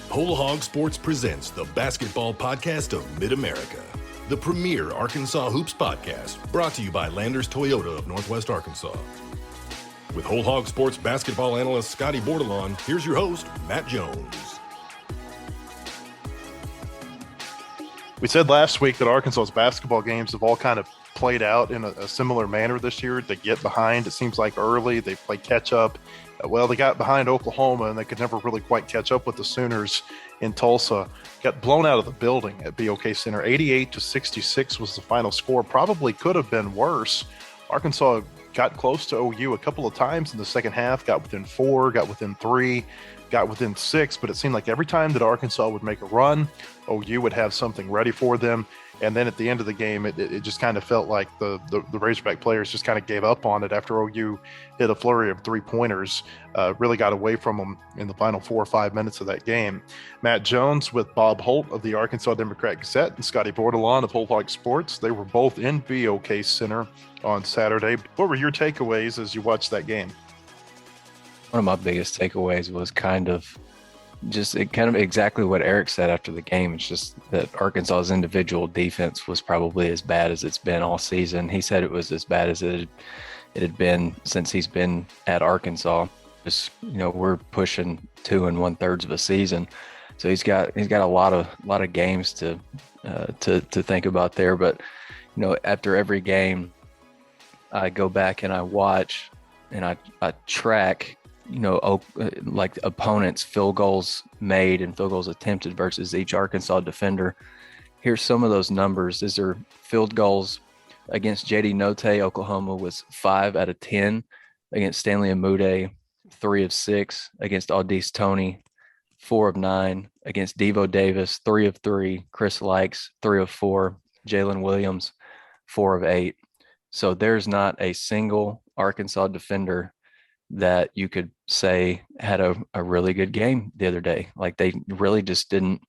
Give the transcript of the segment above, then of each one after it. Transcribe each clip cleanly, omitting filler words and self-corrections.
Whole Hog Sports presents the basketball podcast of Mid-America, the premier Arkansas Hoops podcast, brought to you by Landers Toyota of Northwest Arkansas. With Whole Hog Sports basketball analyst Scotty Bordelon, here's your host, Matt Jones. We said last week that Arkansas's basketball games have all kind of played out in a similar manner this year. They get behind, it seems like early. They play catch up. Well, they got behind Oklahoma, and they could never really quite catch up with the Sooners in Tulsa. Got blown out of the building at BOK Center. 88-66 was the final score. Probably could have been worse. Arkansas got close to OU a couple of times in the second half, got within 4, got within 3, got within 6, but it seemed like every time that Arkansas would make a run, OU would have something ready for them. And then at the end of the game, it just kind of felt like the Razorback players just kind of gave up on it after OU hit a flurry of three-pointers, really got away from them in the final 4 or 5 minutes of that game. Matt Jones with Bob Holt of the Arkansas Democrat-Gazette and Scotty Bordelon of Whole Hog Sports. They were both in BOK Center on Saturday. What were your takeaways as you watched that game? One of my biggest takeaways was kind of exactly what Eric said after the game. It's just that Arkansas's individual defense was probably as bad as it's been all season. He said it was as bad as it had been since he's been at Arkansas. Just, we're pushing 2 1/3 of a season, so he's got a lot of games to think about there. But after every game, I go back and I watch and I track like opponents' field goals made and field goals attempted versus each Arkansas defender. Here's some of those numbers. These are field goals against J.D. Note. Oklahoma was 5 out of 10. Against Stanley Amude, 3 of 6. Against Audis Toney, 4 of 9. Against Devo Davis, 3 of 3. Chris Likes, 3 of 4. Jalen Williams, 4 of 8. So there's not a single Arkansas defender that you could say had a really good game the other day. Like, they really just didn't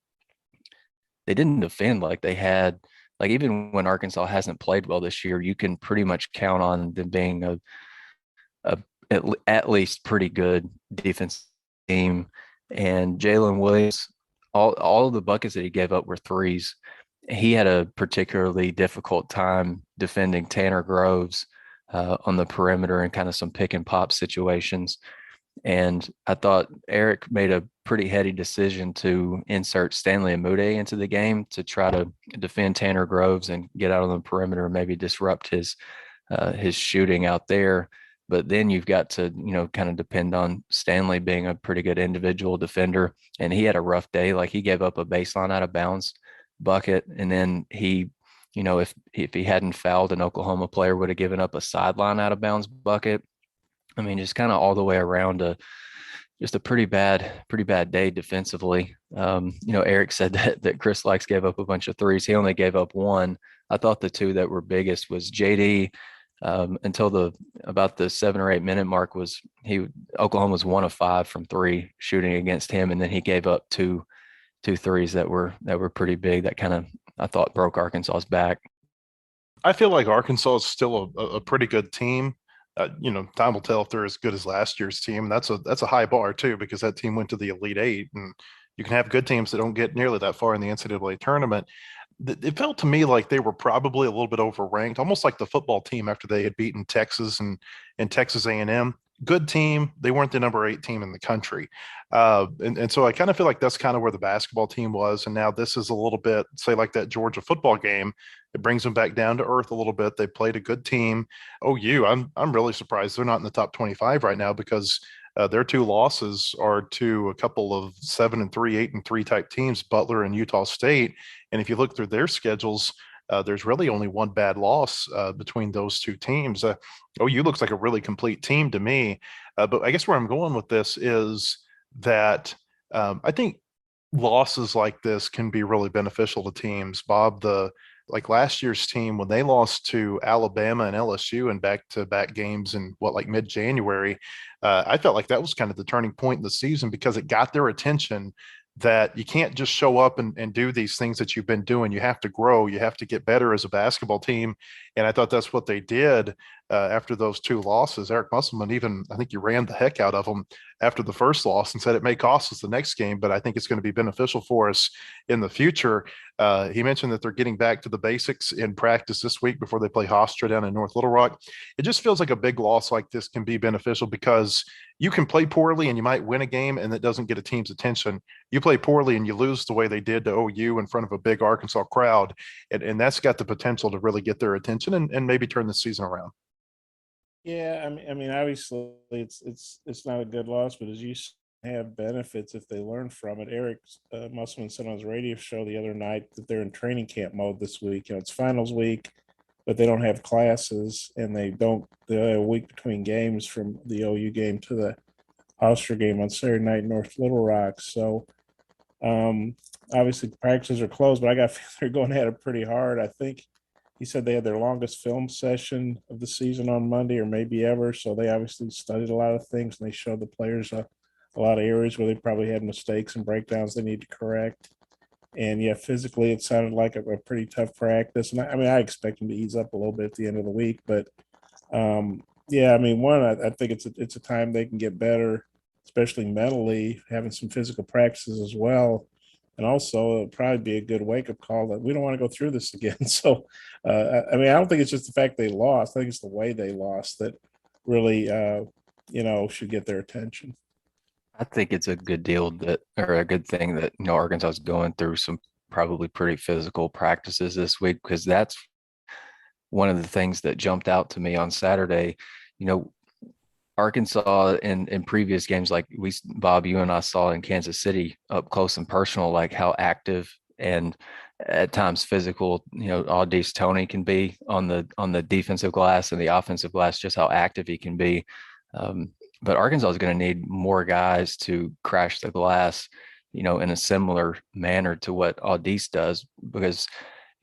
defend like they had. Like, even when Arkansas hasn't played well this year, you can pretty much count on them being at least pretty good defense team. And Jalen Williams, all of the buckets that he gave up were threes. He had a particularly difficult time defending Tanner Groves on the perimeter and kind of some pick and pop situations. And I thought Eric made a pretty heady decision to insert Stanley Amude into the game to try to defend Tanner Groves and get out on the perimeter and maybe disrupt his shooting out there. But then you've got to, kind of depend on Stanley being a pretty good individual defender. And he had a rough day. Like, he gave up a baseline out of bounds bucket, and then he, if he hadn't fouled, an Oklahoma player would have given up a sideline out of bounds bucket. I mean, just kind of all the way around just a pretty bad day defensively. Eric said that Chris Likes gave up a bunch of threes. He only gave up 1. I thought the 2 that were biggest was JD. Until about the 7 or 8 minute mark Oklahoma was 1 of 5 from 3 shooting against him, and then he gave up two threes that were pretty big. That kind of, I thought, broke Arkansas's back. I feel like Arkansas is still a pretty good team. Time will tell if they're as good as last year's team. That's a high bar too, because that team went to the Elite 8, and you can have good teams that don't get nearly that far in the NCAA tournament. It felt to me like they were probably a little bit overranked, almost like the football team after they had beaten Texas and Texas A&M. Good team. They weren't the number 8 team in the country. And so I kind of feel like that's kind of where the basketball team was. And now this is a little bit, say, like that Georgia football game. It brings them back down to earth a little bit. They played a good team. OU, I'm really surprised they're not in the top 25 right now, because their 2 losses are to a couple of 7-3, 8-3 type teams, Butler and Utah State. And if you look through their schedules, there's really only 1 bad loss between those 2 teams. OU looks like a really complete team to me. But I guess where I'm going with this is that I think losses like this can be really beneficial to teams. Bob, like last year's team, when they lost to Alabama and LSU in back-to-back games in mid-January, I felt like that was kind of the turning point in the season, because it got their attention that you can't just show up and do these things that you've been doing. You have to grow. You have to get better as a basketball team. And I thought that's what they did after those two losses. Eric Musselman, even, I think you ran the heck out of them after the first loss and said it may cost us the next game, but I think it's going to be beneficial for us in the future. He mentioned that they're getting back to the basics in practice this week before they play Hofstra down in North Little Rock. It just feels like a big loss like this can be beneficial because you can play poorly and you might win a game and it doesn't get a team's attention. You play poorly and you lose the way they did to OU in front of a big Arkansas crowd. And that's got the potential to really get their attention and maybe turn the season around. Yeah, I mean, obviously it's not a good loss, but as you have benefits if they learn from it. Eric Musselman said on his radio show the other night that they're in training camp mode this week. You know, it's finals week, but they don't have classes, and they have a week between games from the OU game to the Hofstra game on Saturday night in North Little Rock. So obviously the practices are closed, but I got to feel they're going at it pretty hard. I think he said they had their longest film session of the season on Monday or maybe ever. So they obviously studied a lot of things, and they showed the players a lot of areas where they probably had mistakes and breakdowns they need to correct. And yeah, physically it sounded like a pretty tough practice. And I expect them to ease up a little bit at the end of the week, but yeah, I mean, I think it's a time they can get better, especially mentally, having some physical practices as well. And also, it'll probably be a good wake-up call that we don't want to go through this again. So, I mean, I don't think it's just the fact they lost. I think it's the way they lost that really, should get their attention. I think it's a good deal or a good thing that, Arkansas is going through some probably pretty physical practices this week, because that's one of the things that jumped out to me on Saturday. Arkansas in previous games, like Bob, you and I saw in Kansas City up close and personal, like how active and at times physical, Audice Tony can be on the defensive glass and the offensive glass, just how active he can be. But Arkansas is going to need more guys to crash the glass, in a similar manner to what Audice does, because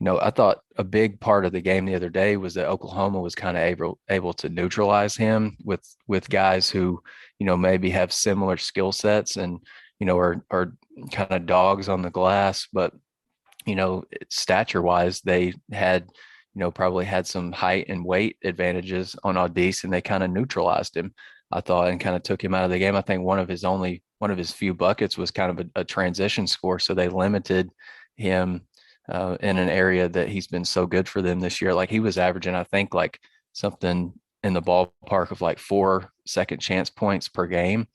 I thought a big part of the game the other day was that Oklahoma was kind of able to neutralize him with guys who, maybe have similar skill sets and, are kind of dogs on the glass. But, stature wise, they had, probably had some height and weight advantages on Audice, and they kind of neutralized him, I thought, and kind of took him out of the game. I think one of his few buckets was kind of a transition score. So they limited him in an area that he's been so good for them this year. Like he was averaging, I think, like something in the ballpark of like 4 second chance points per game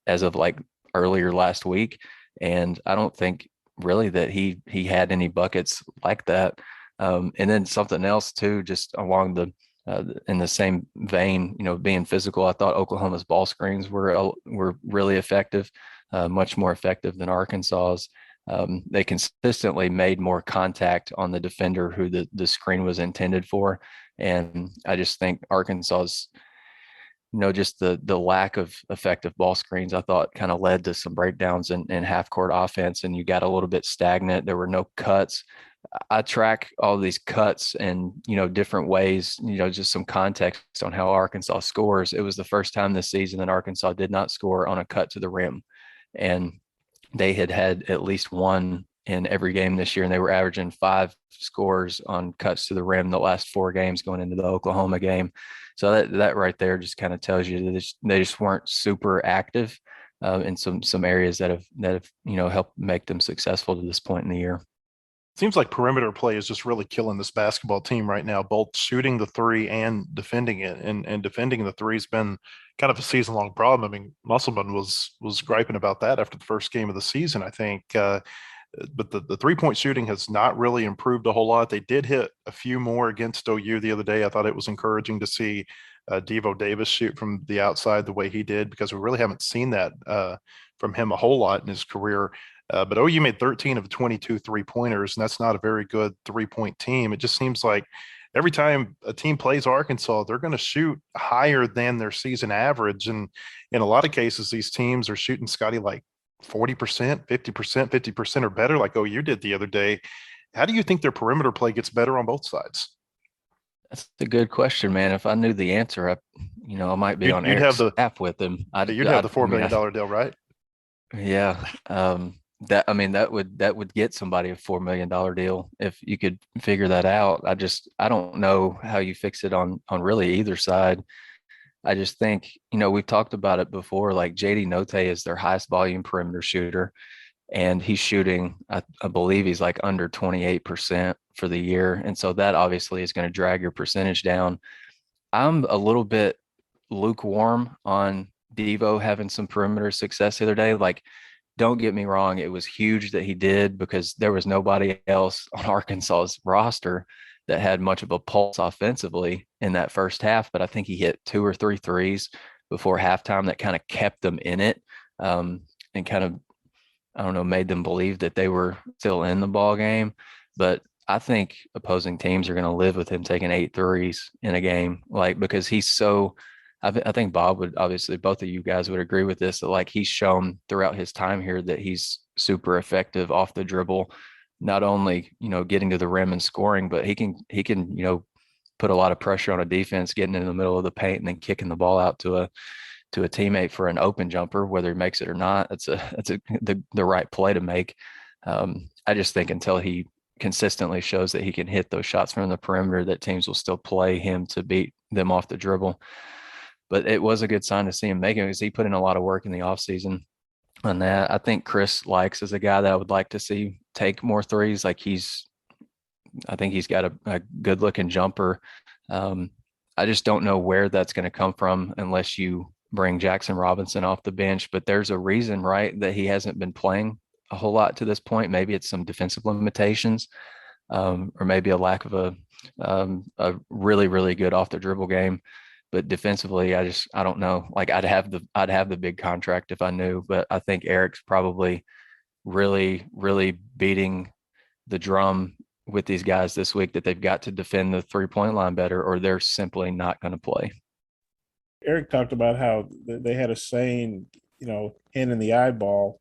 as of like earlier last week. And I don't think really that he had any buckets like that. And then something else too, just along in the same vein, being physical, I thought Oklahoma's ball screens were really effective, much more effective than Arkansas's. They consistently made more contact on the defender who the screen was intended for. And I just think Arkansas's, just the lack of effective ball screens, I thought kind of led to some breakdowns in half court offense, and you got a little bit stagnant. There were no cuts. I track all these cuts and, different ways, just some context on how Arkansas scores. It was the first time this season that Arkansas did not score on a cut to the rim. And they had at least one in every game this year, and they were averaging 5 scores on cuts to the rim the last 4 games going into the Oklahoma game. So that right there just kind of tells you that they just weren't super active in some areas that have helped make them successful to this point in the year. Seems like perimeter play is just really killing this basketball team right now, both shooting the three and defending it. And defending the three has been kind of a season-long problem. I mean, Musselman was griping about that after the first game of the season, I think. But the three-point shooting has not really improved a whole lot. They did hit a few more against OU the other day. I thought it was encouraging to see Devo Davis shoot from the outside the way he did, because we really haven't seen that from him a whole lot in his career. But OU made 13 of 22 three-pointers, and that's not a very good three-point team. It just seems like every time a team plays Arkansas, they're going to shoot higher than their season average. And in a lot of cases, these teams are shooting, Scotty, like 40%, 50%, 50% or better, like OU did the other day. How do you think their perimeter play gets better on both sides? That's a good question, man. If I knew the answer, I might be on Eric's staff with him. You'd have the $4 million deal, right? Yeah. That would get somebody a $4 million deal if you could figure that out. I don't know how you fix it on really either side. I just think, we've talked about it before, like JD Note is their highest volume perimeter shooter, and he's shooting, I believe he's like under 28% for the year. And so that obviously is going to drag your percentage down. I'm a little bit lukewarm on Devo having some perimeter success the other day. Like, don't get me wrong, it was huge that he did because there was nobody else on Arkansas's roster that had much of a pulse offensively in that first half. But I think he hit two or three threes before halftime that kind of kept them in it, and kind of, I don't know, made them believe that they were still in the ball game. But I think opposing teams are going to live with him taking 8 threes in a game, like, because he's so. I think Bob would, obviously, both of you guys would agree with this, that like he's shown throughout his time here that he's super effective off the dribble, not only, getting to the rim and scoring, but he can put a lot of pressure on a defense, getting in the middle of the paint and then kicking the ball out to a teammate for an open jumper, whether he makes it or not. The right play to make. I just think until he consistently shows that he can hit those shots from the perimeter, that teams will still play him to beat them off the dribble. But it was a good sign to see him make it because he put in a lot of work in the offseason on that. I think Chris Likes is a guy that I would like to see take more threes. Like, I think he's got a good looking jumper. I just don't know where that's going to come from unless you bring Jackson Robinson off the bench. But there's a reason, right, that he hasn't been playing a whole lot to this point. Maybe it's some defensive limitations, or maybe a lack of a really, really good off the dribble game. But defensively, I don't know. Like, I'd have the big contract if I knew, but I think Eric's probably really, really beating the drum with these guys this week that they've got to defend the 3-point line better, or they're simply not going to play. Eric talked about how they had a saying, hand in the eyeball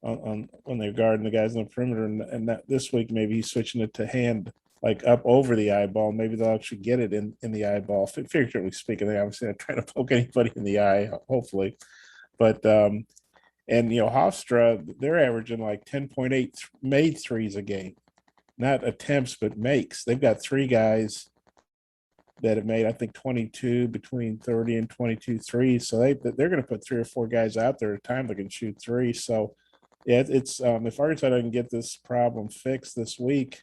on when they're guarding the guys on the perimeter, and that this week maybe he's switching it to hand, like up over the eyeball. Maybe they'll actually get it in the eyeball. Figuratively speaking, they obviously not trying to poke anybody in the eye, hopefully. But Hofstra, they're averaging like 10.8 made threes a game, not attempts but makes. They've got three guys that have made, I think, 22 between 30 and 22 threes. So they're going to put 3 or 4 guys out there at a time that can shoot three. So yeah, it's if Arkansas doesn't get this problem fixed this week,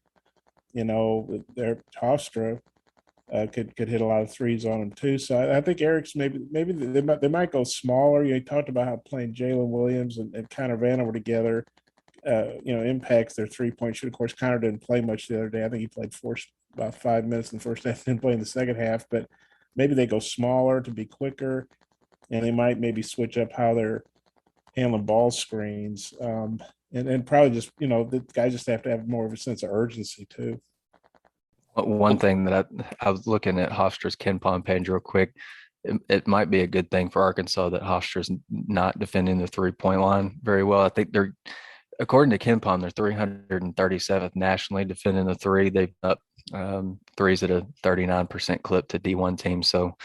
their Hofstra could hit a lot of threes on them too. So I think Eric's maybe they might go smaller. You talked about how playing Jalen Williams and Connor Vanover together, impacts their 3-point shoot. Of course, Connor didn't play much the other day. I think he played about 5 minutes in the first half, didn't play in the second half. But maybe they go smaller to be quicker, and they might maybe switch up how they're handling ball screens. And probably just, the guys just have to have more of a sense of urgency too. One thing that I was looking at Hofstra's KenPom page real quick. It might be a good thing for Arkansas that Hofstra's not defending the 3-point line very well. I think they're, according to KenPom, they're 337th nationally defending the three. They've up threes at a 39% clip to D1 teams. So,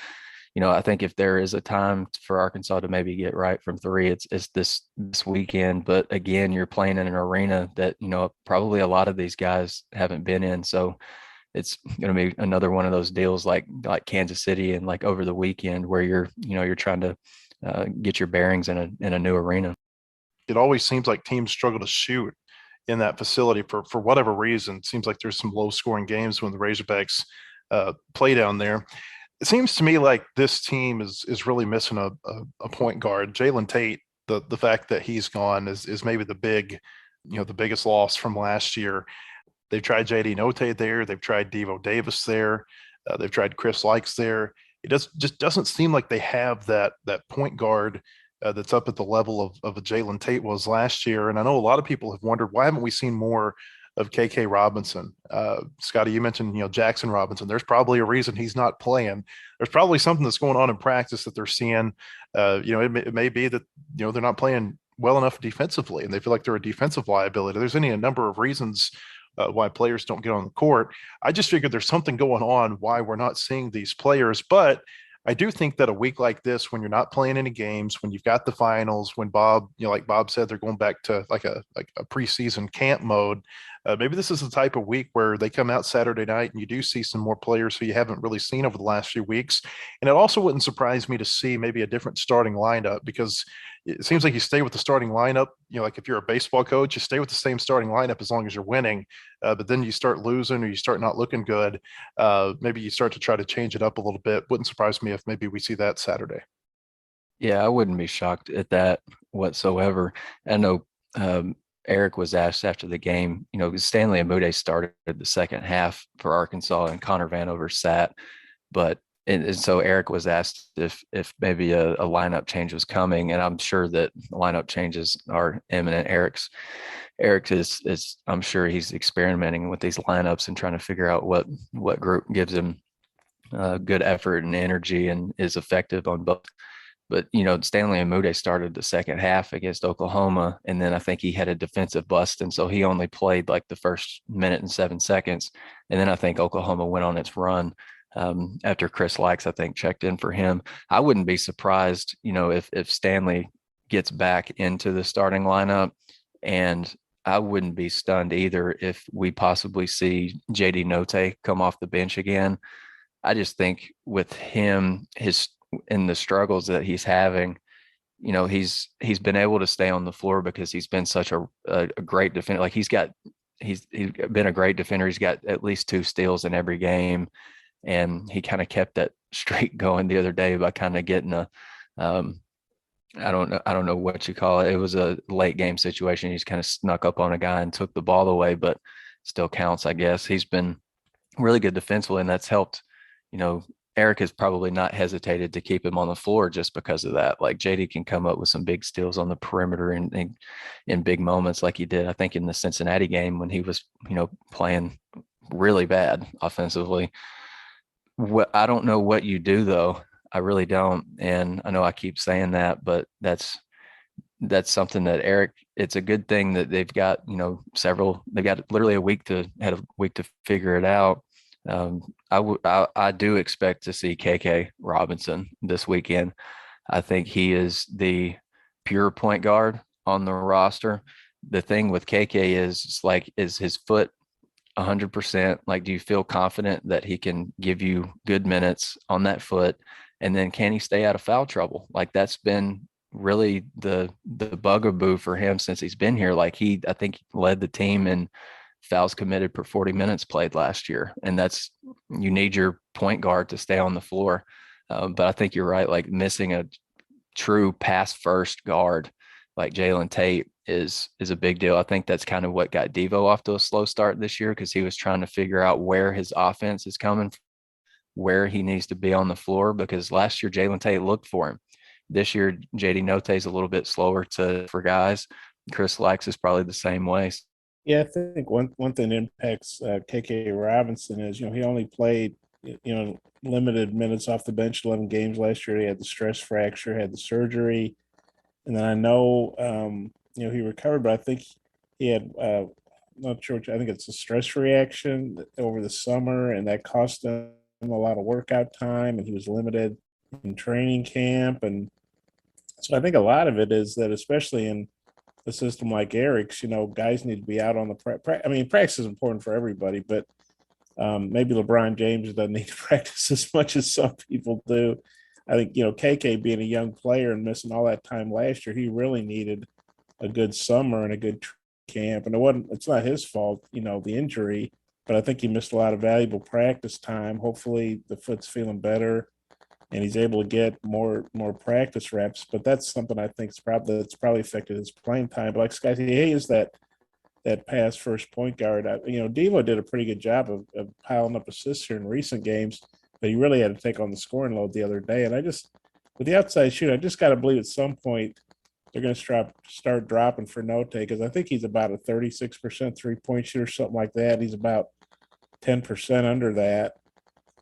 I think if there is a time for Arkansas to maybe get right from three, it's this weekend. But again, you're playing in an arena that, probably a lot of these guys haven't been in. So it's going to be another one of those deals like Kansas City and like over the weekend where you're trying to get your bearings in a new arena. It always seems like teams struggle to shoot in that facility for whatever reason. It seems like there's some low scoring games when the Razorbacks play down there. It seems to me like this team is really missing a point guard. Jalen Tate, the fact that he's gone is maybe the biggest loss from last year. They've tried JD Note there. They've tried Devo Davis there. They've tried Chris Likes there. It just doesn't seem like they have that point guard that's up at the level of a Jalen Tate was last year. And I know a lot of people have wondered, why haven't we seen more of Kkk Robinson? Scotty, you mentioned, Jackson Robinson. There's probably a reason he's not playing. There's probably something that's going on in practice that they're seeing. It may be that, they're not playing well enough defensively and they feel like they're a defensive liability. There's a number of reasons why players don't get on the court. I just figured there's something going on why we're not seeing these players. But I do think that a week like this, when you're not playing any games, when you've got the finals, when Bob, like Bob said, they're going back to like a preseason camp mode. Maybe this is the type of week where they come out Saturday night and you do see some more players who you haven't really seen over the last few weeks. And it also wouldn't surprise me to see maybe a different starting lineup, because it seems like you stay with the starting lineup. Like if you're a baseball coach, you stay with the same starting lineup as long as you're winning. But then you start losing or you start not looking good. Maybe you start to try to change it up a little bit. Wouldn't surprise me if maybe we see that Saturday. Yeah, I wouldn't be shocked at that whatsoever. I know Eric was asked after the game, Stanley Amude started the second half for Arkansas and Connor Vanover sat, but and so Eric was asked if maybe a lineup change was coming, and I'm sure that lineup changes are imminent. Eric is I'm sure he's experimenting with these lineups and trying to figure out what group gives him good effort and energy and is effective on both. But Stanley Amude started the second half against Oklahoma, and then I think he had a defensive bust, and so he only played like the first minute and 7 seconds, and then I think Oklahoma went on its run after Chris Likes, I think, checked in for him. I wouldn't be surprised, if Stanley gets back into the starting lineup, and I wouldn't be stunned either if we possibly see JD Note come off the bench again. I just think with him, his in the struggles that he's having, he's been able to stay on the floor because he's been such a great defender. Like he's been a great defender. He's got at least 2 steals in every game, and he kind of kept that streak going the other day by kind of getting I don't know what you call it. It was a late game situation. He's kind of snuck up on a guy and took the ball away, but still counts, I guess. He's been really good defensively, and that's helped. Eric has probably not hesitated to keep him on the floor just because of that. Like JD can come up with some big steals on the perimeter and in big moments like he did, I think, in the Cincinnati game when he was, playing really bad offensively. I don't know what you do though. I really don't. And I know I keep saying that, but that's something that Eric, it's a good thing that they've got, they've got literally had a week to figure it out. I do expect to see Kkk Robinson this weekend. I think he is the pure point guard on the roster. The thing with KK is his foot 100%? Like, do you feel confident that he can give you good minutes on that foot? And then can he stay out of foul trouble? Like that's been really the bugaboo for him since he's been here. Like I think he led the team in fouls committed per 40 minutes played last year. And you need your point guard to stay on the floor. But I think you're right. Like missing a true pass first guard like Jalen Tate is a big deal. I think that's kind of what got Devo off to a slow start this year, because he was trying to figure out where his offense is coming, where he needs to be on the floor, because last year Jalen Tate looked for him. This year, JD Note is a little bit slower for guys. Chris Likes is probably the same way. Yeah, I think one thing that impacts Kkk Robinson is, he only played, limited minutes off the bench, 11 games last year. He had the stress fracture, had the surgery. And then I know, he recovered, but I think he had, not sure, I think it's a stress reaction over the summer, and that cost him a lot of workout time, and he was limited in training camp. And so I think a lot of it is that, especially in a system like Eric's, guys need to be out on the practice is important for everybody, but maybe LeBron James doesn't need to practice as much as some people do. I think, KK being a young player and missing all that time last year, he really needed a good summer and a good camp. And it's not his fault, the injury, but I think he missed a lot of valuable practice time. Hopefully the foot's feeling better and he's able to get more practice reps. But that's something I think that's probably affected his playing time. But like Scott, he is that pass first point guard. Devo did a pretty good job of piling up assists here in recent games, but he really had to take on the scoring load the other day. And with the outside shoot, I just got to believe at some point they're going to start dropping for Note, because I think he's about a 36% 3-point shooter, something like that. He's about 10% under that.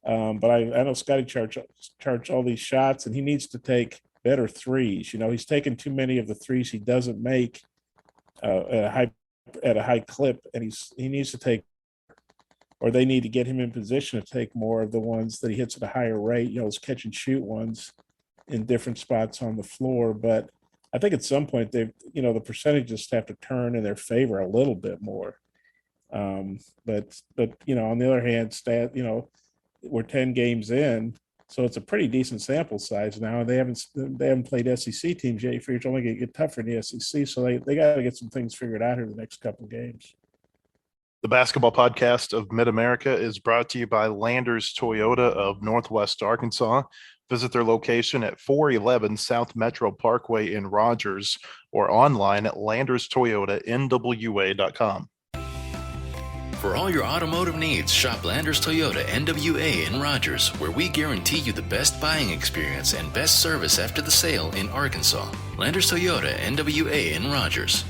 But I know Scotty charged all these shots, and he needs to take better threes. He's taken too many of the threes he doesn't make at a high clip, and he needs to take or they need to get him in position to take more of the ones that he hits at a higher rate, those catch and shoot ones in different spots on the floor. But I think at some point the percentages have to turn in their favor a little bit more. But on the other hand, we're 10 games in, so it's a pretty decent sample size now. They haven't played SEC teams yet. You figure it's only going to get tougher in the SEC, so they got to get some things figured out here in the next couple of games. The basketball podcast of Mid-America is brought to you by Landers Toyota of Northwest Arkansas. Visit their location at 411 South Metro Parkway in Rogers or online at landerstoyotanwa.com. For all your automotive needs, shop Landers Toyota NWA in Rogers, where we guarantee you the best buying experience and best service after the sale in Arkansas. Landers Toyota NWA in Rogers.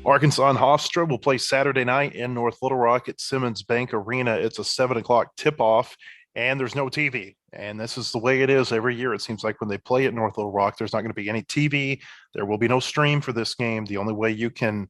Arkansas and Hofstra will play Saturday night in North Little Rock at Simmons Bank Arena. It's a 7:00 tip-off, and there's no TV. And this is the way it is every year. It seems like when they play at North Little Rock, there's not going to be any TV. There will be no stream for this game. The only way you can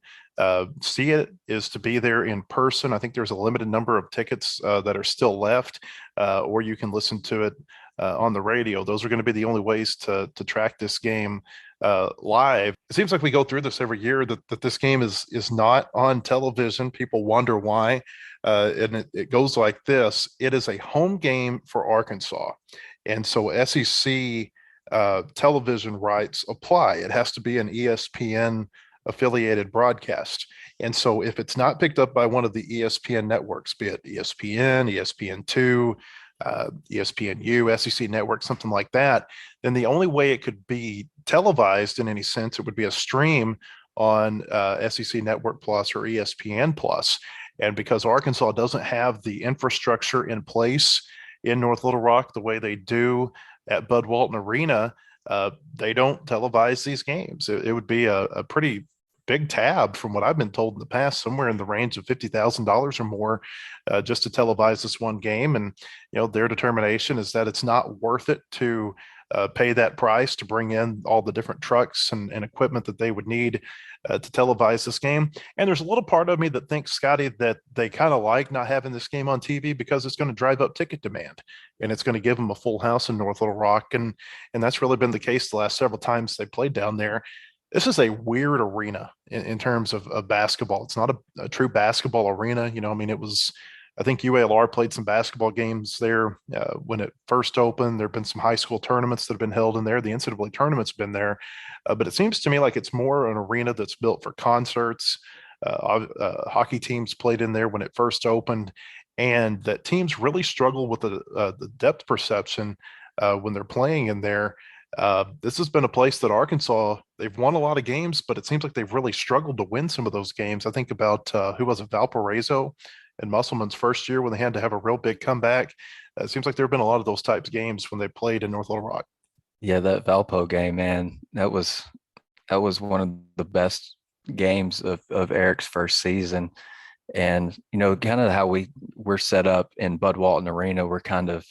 see it is to be there in person. I think there's a limited number of tickets that are still left, or you can listen to it on the radio. Those are going to be the only ways to track this game live. It seems like we go through this every year that this game is not on television. People wonder why. And it goes like this. It is a home game for Arkansas. And so SEC television rights apply. It has to be an ESPN affiliated broadcast. And so if it's not picked up by one of the ESPN networks, be it ESPN, ESPN2, ESPNU, SEC Network, something like that, then the only way it could be televised in any sense, it would be a stream on SEC Network Plus or ESPN Plus. And because Arkansas doesn't have the infrastructure in place in North Little Rock the way they do at Bud Walton Arena, they don't televise these games. It would be a pretty big tab, from what I've been told in the past, somewhere in the range of $50,000 or more, just to televise this one game. And their determination is that it's not worth it to pay that price to bring in all the different trucks and equipment that they would need to televise this game. And there's a little part of me that thinks, Scotty, that they kind of like not having this game on TV because it's going to drive up ticket demand and it's going to give them a full house in North Little Rock. And that's really been the case the last several times they played down there. This is a weird arena in terms of basketball. It's not a true basketball arena. I think UALR played some basketball games there when it first opened. There have been some high school tournaments that have been held in there. The NCAA tournament's been there. But it seems to me like it's more an arena that's built for concerts. Hockey teams played in there when it first opened, and that teams really struggle with the depth perception when they're playing in there. This has been a place that Arkansas, they've won a lot of games, but it seems like they've really struggled to win some of those games. I think about who was it, Valparaiso in Musselman's first year when they had to have a real big comeback. It seems like there have been a lot of those types of games when they played in North Little Rock. Yeah, that Valpo game, man, that was one of the best games of Eric's first season. And, kind of how we're set up in Bud Walton Arena, we're kind of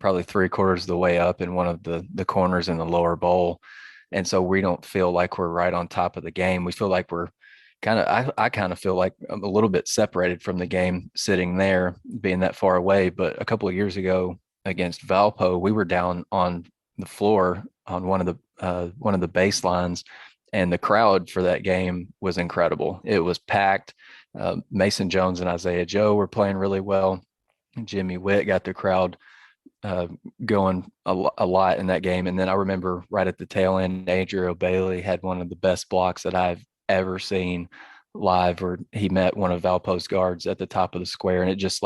probably 3/4 of the way up in one of the corners in the lower bowl. And so we don't feel like we're right on top of the game. We feel like we're I kind of feel like I'm a little bit separated from the game sitting there, being that far away. But a couple of years ago against Valpo, we were down on the floor on one of the baselines, and the crowd for that game was incredible. It was packed. Mason Jones and Isaiah Joe were playing really well. Jimmy Witt got the crowd going a lot in that game. And then I remember right at the tail end, Adriel Bailey had one of the best blocks that I've ever seen live, where he met one of Valpo's guards at the top of the square, and it just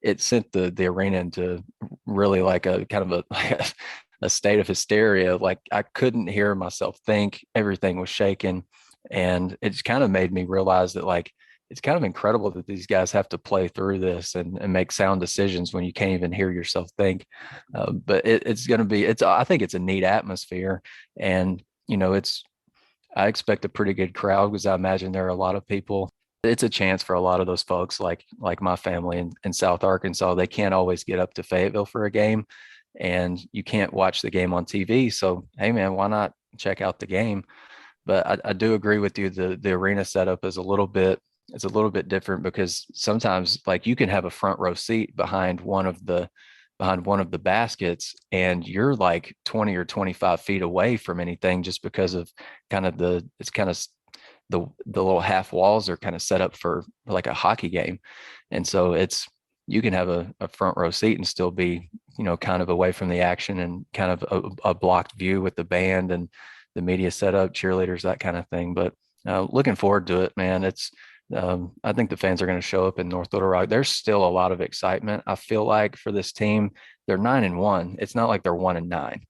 it sent the arena into really like a kind of a state of hysteria. Like I couldn't hear myself think. Everything was shaking, and it just kind of made me realize that it's kind of incredible that these guys have to play through this and make sound decisions when you can't even hear yourself think. But it's going to be, I think it's a neat atmosphere, and I expect a pretty good crowd because I imagine there are a lot of people. It's a chance for a lot of those folks like my family in South Arkansas. They can't always get up to Fayetteville for a game, and you can't watch the game on TV. So, hey man, why not check out the game? But I do agree with you. The arena setup is a little bit it's a little bit different because sometimes like you can have a front row seat behind one of the baskets and you're like 20 or 25 feet away from anything just because of kind of the little half walls are kind of set up for like a hockey game. And so you can have a front row seat and still be, kind of away from the action and kind of a blocked view with the band and the media setup, cheerleaders, that kind of thing. But looking forward to it, man. I think the fans are going to show up in North Little Rock. There's still a lot of excitement. I feel like for this team, they're 9-1. It's not like they're 1-9.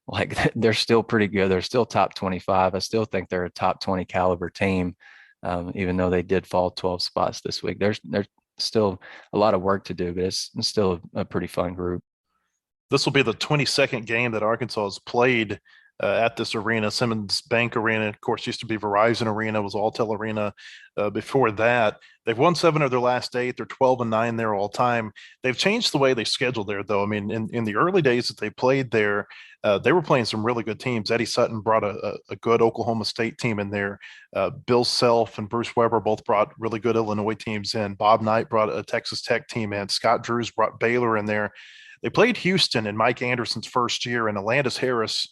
Like they're still pretty good. They're still top 25. I still think they're a top 20 caliber team, even though they did fall 12 spots this week. There's still a lot of work to do, but it's still a pretty fun group. This will be the 22nd game that Arkansas has played at this arena. Simmons Bank Arena, of course, used to be Verizon Arena, was Alltel Arena before that. They've won 7 of their last 8. They're 12-9 there all time. They've changed the way they schedule there, though. I mean, in the early days that they played there, they were playing some really good teams. Eddie Sutton brought a good Oklahoma State team in there. Bill Self and Bruce Weber both brought really good Illinois teams in. Bob Knight brought a Texas Tech team in. Scott Drews brought Baylor in there. They played Houston in Mike Anderson's first year, and Alandis Harris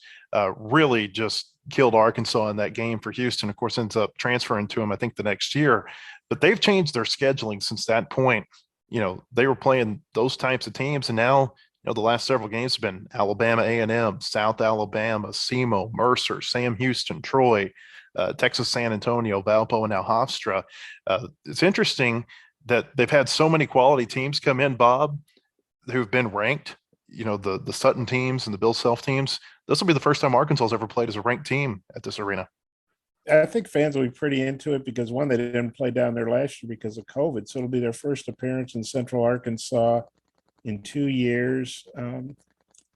really just killed Arkansas in that game for Houston. Of course, ends up transferring to him, I think, the next year. But they've changed their scheduling since that point. They were playing those types of teams, and now, the last several games have been Alabama A&M, South Alabama, SEMO, Mercer, Sam Houston, Troy, Texas San Antonio, Valpo, and now Hofstra. It's interesting that they've had so many quality teams come in, Bob, who've been ranked, the Sutton teams and the Bill Self teams. This will be the first time Arkansas has ever played as a ranked team at this arena. I think fans will be pretty into it because, one, they didn't play down there last year because of COVID. So it'll be their first appearance in Central Arkansas in 2 years.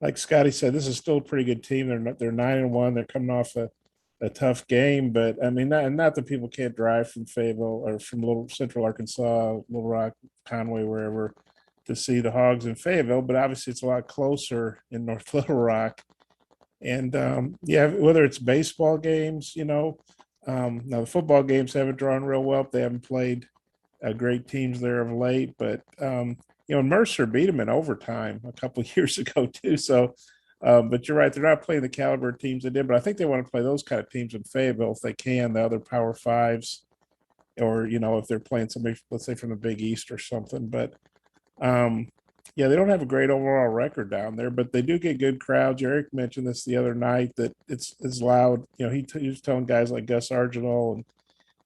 Like Scotty said, this is still a pretty good team. They're 9-1. They're coming off a tough game, but I mean, not that people can't drive from Fayetteville or from Little Central Arkansas, Little Rock, Conway, wherever, to see the Hogs in Fayetteville, but obviously it's a lot closer in North Little Rock. And whether it's baseball games, now the football games haven't drawn real well. They haven't played great teams there of late, but Mercer beat them in overtime a couple of years ago too. So, but you're right, they're not playing the caliber of teams they did, but I think they want to play those kind of teams in Fayetteville if they can, the other Power Fives, or if they're playing somebody, let's say from the Big East or something, but. They don't have a great overall record down there, but they do get good crowds. Eric mentioned this the other night that it's loud. He was telling guys like Gus Argenal and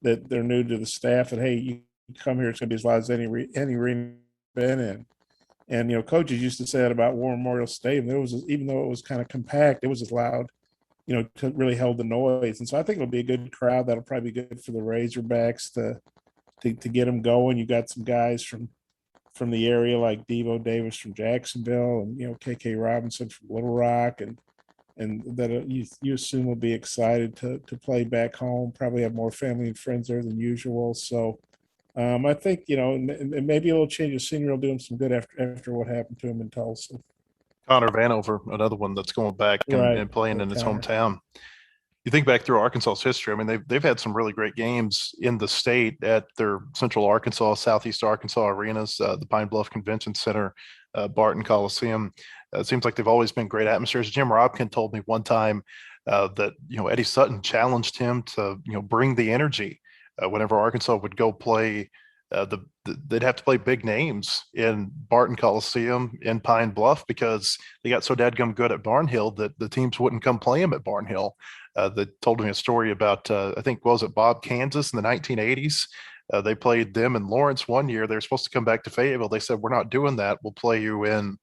that they're new to the staff and, hey, you come here, it's going to be as loud as any arena been in. And coaches used to say that about War Memorial Stadium. Even though it was kind of compact, it was as loud, to really hold the noise. And so I think it'll be a good crowd. That'll probably be good for the Razorbacks to get them going. You got some guys from the area like Devo Davis from Jacksonville and Kkk Robinson from Little Rock and that you assume will be excited to play back home, probably have more family and friends there than usual. So I think maybe a little change of scenery will do him some good after what happened to him in Tulsa. Connor Vanover, another one that's going back and playing in his hometown. You think back through Arkansas's history, I mean, they've had some really great games in the state at their Central Arkansas, Southeast Arkansas arenas, the Pine Bluff Convention Center, Barton Coliseum. It seems like they've always been great atmospheres. Jim Robkin told me one time that, Eddie Sutton challenged him to, bring the energy whenever Arkansas would go play. They'd have to play big names in Barton Coliseum in Pine Bluff because they got so dadgum good at Barnhill that the teams wouldn't come play them at Barnhill. They told me a story about, I think, was it Bob, Kansas in the 1980s? They played them in Lawrence one year. They're supposed to come back to Fayetteville. They said, we're not doing that. We'll play you in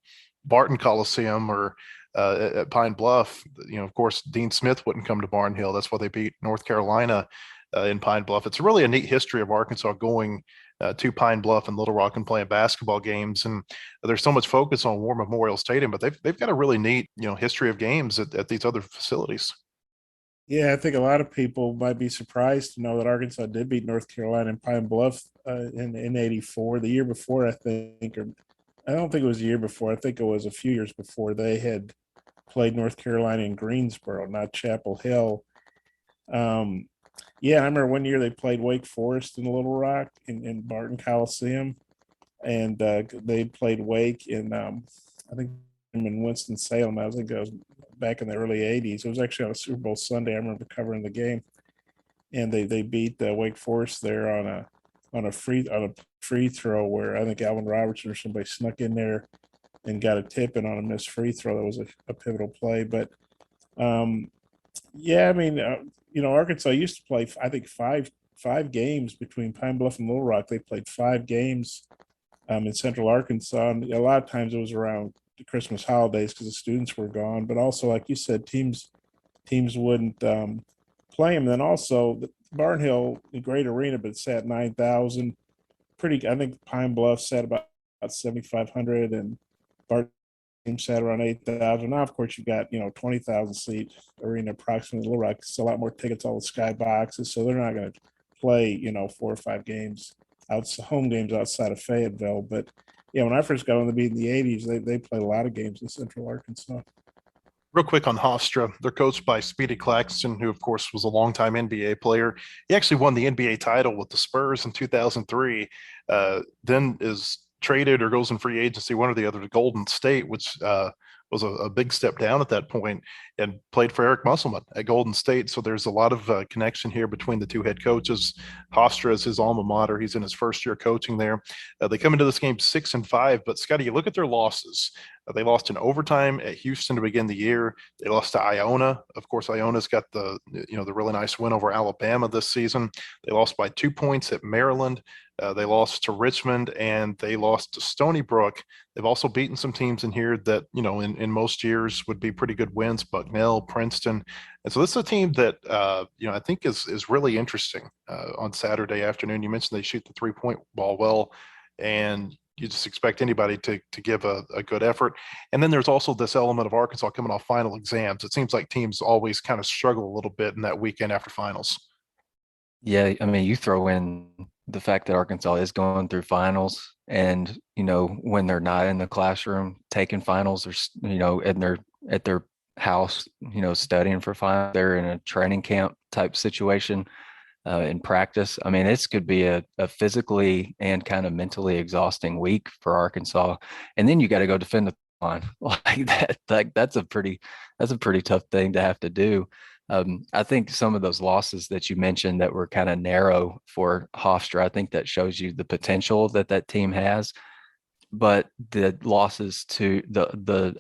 Barton Coliseum or at Pine Bluff. Of course, Dean Smith wouldn't come to Barnhill. That's why they beat North Carolina in Pine Bluff. It's really a neat history of Arkansas going to Pine Bluff and Little Rock and playing basketball games. And there's so much focus on War Memorial Stadium, but they've got a really neat, history of games at these other facilities. Yeah, I think a lot of people might be surprised to know that Arkansas did beat North Carolina in Pine Bluff in '84. The year before, I think, or I don't think it was the year before. I think it was a few years before they had played North Carolina in Greensboro, not Chapel Hill. Yeah, I remember one year they played Wake Forest in Little Rock in Barton Coliseum, and they played Wake in I think in Winston-Salem. I think it was back in the early '80s. It was actually on a Super Bowl Sunday. I remember covering the game, and they beat Wake Forest there on a free throw where I think Alvin Robertson or somebody snuck in there and got a tip in on a missed free throw. That was a pivotal play, but yeah, I mean, Arkansas used to play, I think, five games between Pine Bluff and Little Rock. They played 5 games in Central Arkansas, and a lot of times it was around the Christmas holidays because the students were gone. But also, like you said, teams wouldn't play them. Then also, Barnhill, a great arena, but it sat 9,000. I think Pine Bluff sat about 7,500, and Barton sat around 8,000. Now, of course, you've got 20,000 seat arena approximately. Little Rock, it's a lot more tickets, all the sky boxes, so they're not going to play 4 or 5 games home games outside of Fayetteville. But yeah, when I first got on the beat in the '80s, they played a lot of games in Central Arkansas. Real quick on Hofstra, they're coached by Speedy Claxton, who of course was a longtime NBA player. He actually won the NBA title with the Spurs in 2003. Then is traded or goes in free agency, one or the other, to Golden State, which was a big step down at that point, and played for Eric Musselman at Golden State. So there's a lot of connection here between the two head coaches. Hofstra is his alma mater. He's in his first year coaching there. They come into this game 6-5, but Scotty, you look at their losses. They lost in overtime at Houston to begin the year. They lost to Iona. Of course, Iona's got the really nice win over Alabama this season. They lost by 2 points at Maryland. They lost to Richmond, and they lost to Stony Brook. They've also beaten some teams in here that, in most years would be pretty good wins, Bucknell, Princeton. And so this is a team that, I think is really interesting on Saturday afternoon. You mentioned they shoot the 3-point ball well, and you just expect anybody to give a good effort. And then there's also this element of Arkansas coming off final exams. It seems like teams always kind of struggle a little bit in that weekend after finals. Yeah, I mean, you throw in the fact that Arkansas is going through finals, and when they're not in the classroom taking finals, or and they're at their house, studying for finals, they're in a training camp type situation in practice. I mean, this could be a physically and kind of mentally exhausting week for Arkansas, and then you got to go defend the line like that. Like that's a pretty tough thing to have to do. I think some of those losses that you mentioned that were kind of narrow for Hofstra, I think that shows you the potential that team has. But the losses to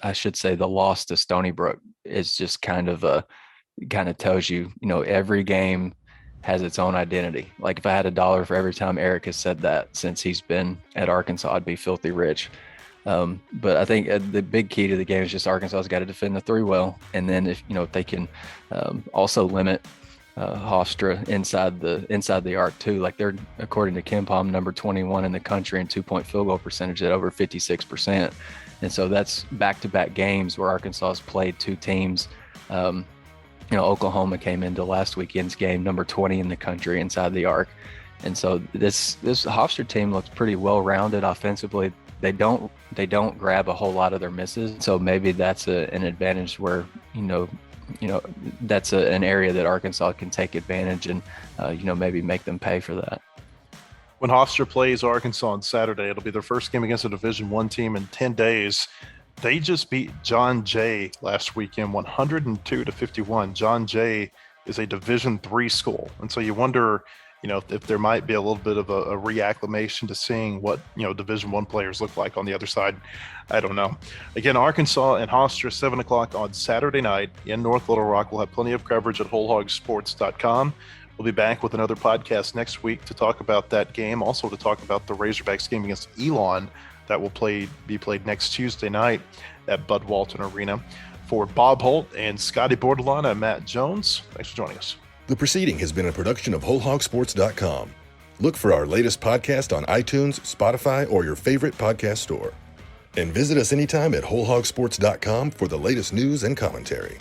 I should say the loss to Stony Brook is just kind of tells you, every game has its own identity. Like if I had $1 for every time Eric has said that since he's been at Arkansas, I'd be filthy rich. But I think the big key to the game is just Arkansas's got to defend the 3 well, and then if they can also limit Hofstra inside the arc too. Like they're, according to KenPom, number 21 in the country in 2-point field goal percentage at over 56%, and so that's back-to-back games where Arkansas has played 2 teams. Oklahoma came into last weekend's game number 20 in the country inside the arc, and so this Hofstra team looks pretty well-rounded offensively. They don't grab a whole lot of their misses, so maybe that's an advantage where that's an area that Arkansas can take advantage and maybe make them pay for that. When Hofstra plays Arkansas on Saturday, it'll be their first game against a Division I team in 10 days. They just beat John Jay last weekend, 102-51. John Jay is a Division III school, and so you wonder, if there might be a little bit of a reacclimation to seeing what, Division I players look like on the other side. I don't know. Again, Arkansas and Hofstra, 7 o'clock on Saturday night in North Little Rock. We'll have plenty of coverage at WholeHogSports.com. We'll be back with another podcast next week to talk about that game, also to talk about the Razorbacks game against Elon that will be played next Tuesday night at Bud Walton Arena. For Bob Holt and Scotty Bordelon, I'm Matt Jones. Thanks for joining us. The proceeding has been a production of WholeHogSports.com. Look for our latest podcast on iTunes, Spotify, or your favorite podcast store. And visit us anytime at WholeHogSports.com for the latest news and commentary.